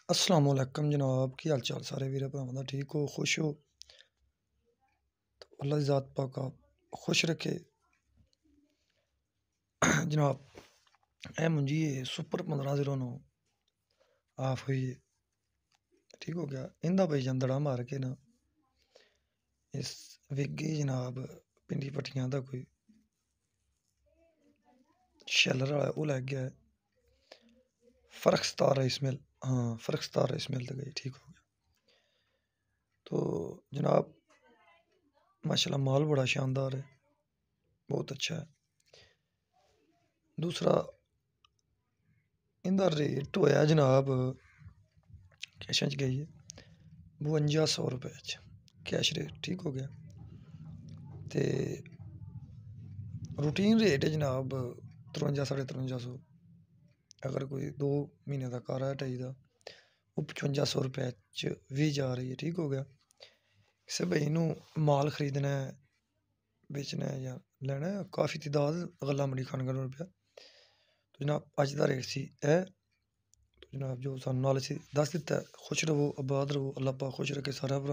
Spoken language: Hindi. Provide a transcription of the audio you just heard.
अस्सलामुअलैकुम जनाब, की हाल चाल सारे वीर भरावां दा? ठीक हो, खुश हो? तो अल्लाह दी ज़ात पाक आप खुश रखे। जनाब, ए मुंजी ये सुपर 1509 ऑफ हुई है, ठीक हो गया। इंदा भाई जंदड़ा मार के ना इस विगी जनाब पिंडी पट्टियां दा कोई शैलर वाला वो लग गया है। फर्क सतार राइस मिल, हाँ फर्क सतार राइस मिल तक गई, ठीक हो गया। तो जनाब माशाल्लाह माल बड़ा शानदार है, बहुत अच्छा है। दूसरा इंदा रेट होया जनाब कैश च गई है 5200 रुपए कैश रेट, ठीक हो गया। तो रूटीन रेट है जनाब 53 5300। अगर कोई 2 महीने का घर है ढाई का वो 5500 रुपए च भी जा रही है, ठीक हो गया। किसी भाई नू माल खरीदना है, बेचना है या लेना है, काफ़ी तादाद गला मंडी खानगढ़ रुपया। तो जनाब अज का रेट सी है। तो जनाब जो सानू नॉलेज दस दिता है, खुश रवो, आबाद रवो, अल्लाह पाक खुश रखे सारा भरा।